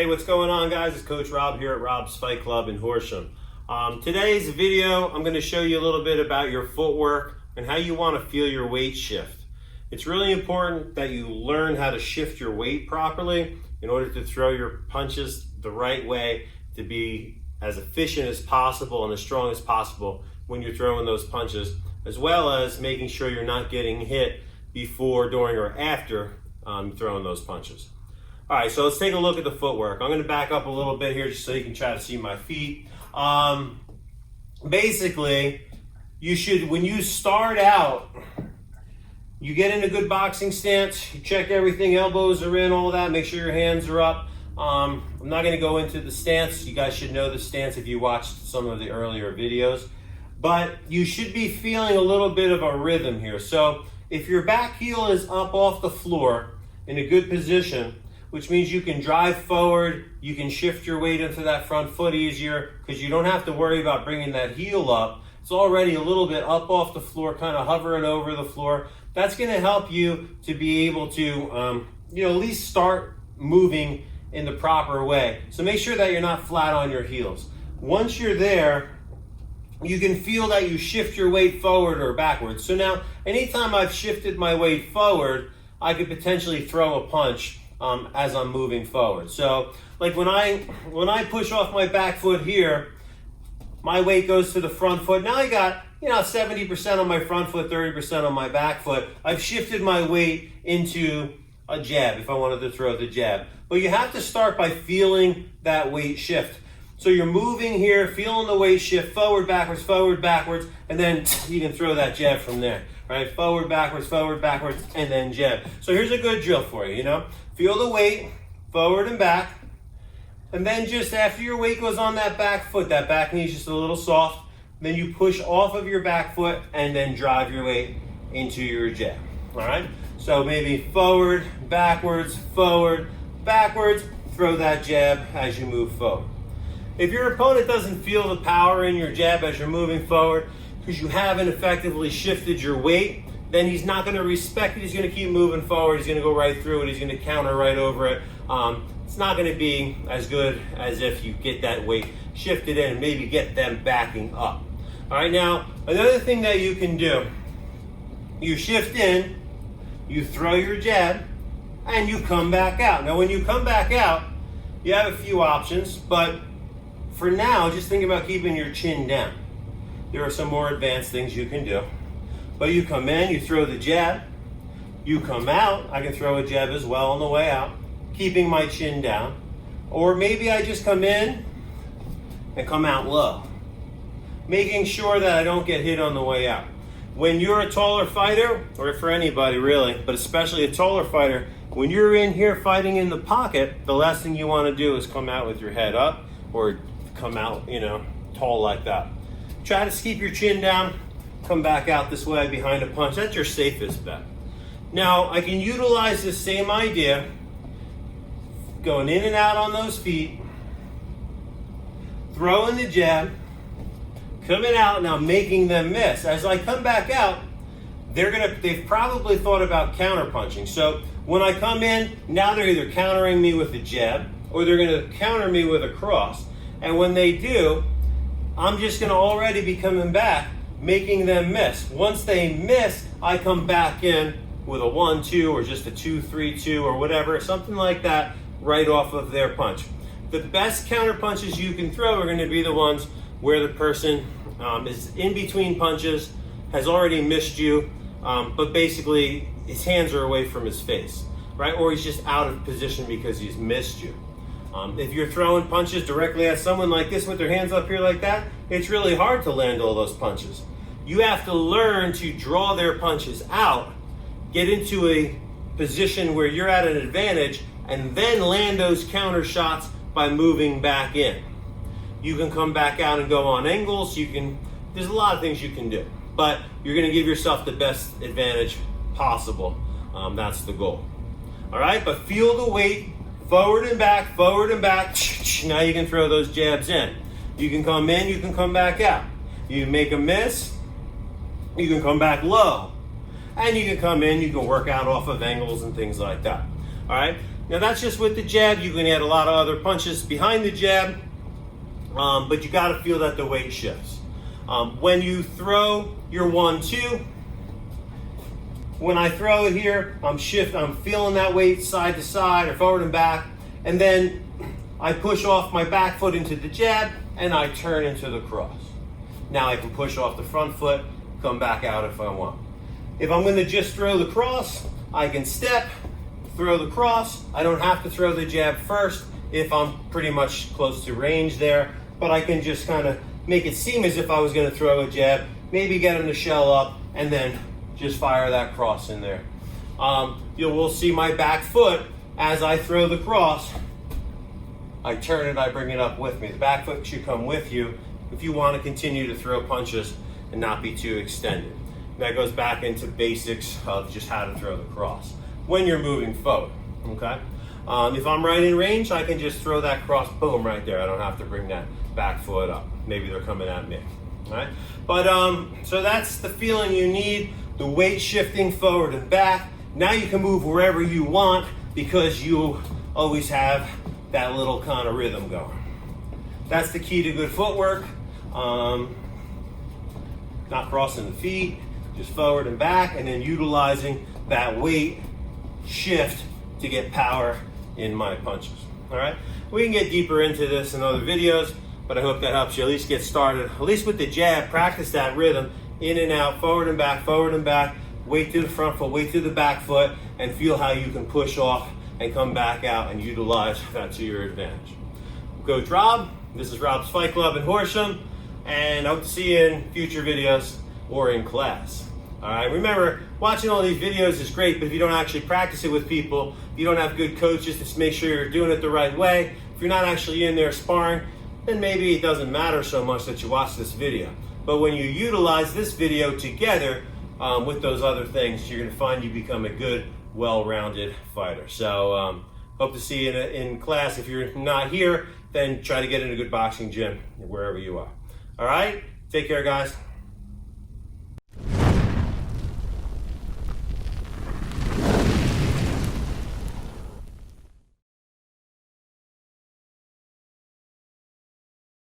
Hey, what's going on, guys? It's Coach Rob here at Rob's Fight Club in Horsham. Today's video, I'm going to show you a little bit about your footwork and how you want to feel your weight shift. It's really important that you learn how to shift your weight properly in order to throw your punches the right way to be as efficient as possible and as strong as possible when you're throwing those punches, as well as making sure you're not getting hit before, during, or after throwing those punches. All right, so let's take a look at the footwork. I'm going to back up a little bit here just so you can try to see my feet. Basically, you should, when you start out, you get in a good boxing stance, you check everything, elbows are in, all that, make sure your hands are up. I'm not going to go into the stance. You guys should know the stance if you watched some of the earlier videos. But you should be feeling a little bit of a rhythm here. So if your back heel is up off the floor in a good position, which means you can drive forward, you can shift your weight into that front foot easier because you don't have to worry about bringing that heel up. It's already a little bit up off the floor, kind of hovering over the floor. That's going to help you to be able to, at least start moving in the proper way. So make sure that you're not flat on your heels. Once you're there, you can feel that you shift your weight forward or backwards. So now, anytime I've shifted my weight forward, I could potentially throw a punch as I'm moving forward. So like when I push off my back foot here, my weight goes to the front foot. Now I got 70% on my front foot, 30% on my back foot. I've shifted my weight into a jab if I wanted to throw the jab. But you have to start by feeling that weight shift. So you're moving here, feeling the weight shift, forward, backwards, and then you can throw that jab from there. Right? Forward, backwards, and then jab. So here's a good drill for you, Feel the weight, forward and back. And then just after your weight goes on that back foot, that back knee is just a little soft, then you push off of your back foot and then drive your weight into your jab. All right? So maybe forward, backwards, throw that jab as you move forward. If your opponent doesn't feel the power in your jab as you're moving forward, because you haven't effectively shifted your weight, then he's not going to respect it. He's going to keep moving forward. He's going to go right through it. He's going to counter right over it. It's not going to be as good as if you get that weight shifted in and maybe get them backing up. All right, now, another thing that you can do, you shift in, you throw your jab, and you come back out. Now, when you come back out, you have a few options, but for now, just think about keeping your chin down. There are some more advanced things you can do. But you come in, you throw the jab, you come out, I can throw a jab as well on the way out, keeping my chin down. Or maybe I just come in and come out low, making sure that I don't get hit on the way out. When you're a taller fighter, or for anybody really, but especially a taller fighter, when you're in here fighting in the pocket, the last thing you want to do is come out with your head up or come out, tall like that. Try to keep your chin down, come back out this way behind a punch. That's your safest bet. Now, I can utilize this same idea, going in and out on those feet, throwing the jab, coming out, now making them miss. As I come back out, they've probably thought about counter punching. So when I come in, now they're either countering me with a jab or they're going to counter me with a cross. And when they do, I'm just going to already be coming back, making them miss. Once they miss, I come back in with a 1-2 or just a 2-3-2 or whatever, something like that, right off of their punch. The best counter punches you can throw are going to be the ones where the person is in between punches, has already missed you, but basically his hands are away from his face, right? Or he's just out of position because he's missed you. If you're throwing punches directly at someone like this with their hands up here like that, it's really hard to land all those punches. You have to learn to draw their punches out, get into a position where you're at an advantage, and then land those counter shots by moving back in. You can come back out and go on angles. There's a lot of things you can do, but you're going to give yourself the best advantage possible. That's the goal. All right, but feel the weight. Forward and back. Now you can throw those jabs in. You can come in, you can come back out. You make a miss, you can come back low. And you can come in, you can work out off of angles and things like that. All right, now that's just with the jab. You can add a lot of other punches behind the jab, but you got to feel that the weight shifts. When you throw your 1-2, when I throw it here, I'm feeling that weight side to side or forward and back, and then I push off my back foot into the jab and I turn into the cross. Now I can push off the front foot, come back out if I want. If I'm going to just throw the cross, I can step, throw the cross. I don't have to throw the jab first if I'm pretty much close to range there, but I can just kind of make it seem as if I was going to throw a jab, maybe get him to shell up, and then just fire that cross in there. You will see my back foot as I throw the cross. I turn it, I bring it up with me. The back foot should come with you if you want to continue to throw punches and not be too extended. And that goes back into basics of just how to throw the cross when you're moving forward, okay? If I'm right in range, I can just throw that cross, boom, right there. I don't have to bring that back foot up. Maybe they're coming at me, all right? But, so that's the feeling you need, the weight shifting forward and back. Now you can move wherever you want because you always have that little kind of rhythm going. That's the key to good footwork. Not crossing the feet, just forward and back, and then utilizing that weight shift to get power in my punches. All right, we can get deeper into this in other videos, but I hope that helps you at least get started, at least with the jab. Practice that rhythm, in and out, forward and back, weight to the front foot, weight to the back foot, and feel how you can push off and come back out and utilize that to your advantage. Coach Rob, this is Rob's Fight Club in Horsham, and I hope to see you in future videos or in class. All right, remember, watching all these videos is great, but if you don't actually practice it with people, if you don't have good coaches to make sure you're doing it the right way, if you're not actually in there sparring, then maybe it doesn't matter so much that you watch this video. But when you utilize this video together with those other things, you're gonna find you become a good, well-rounded fighter. So hope to see you in class. If you're not here, then try to get in a good boxing gym wherever you are. All right, take care, guys.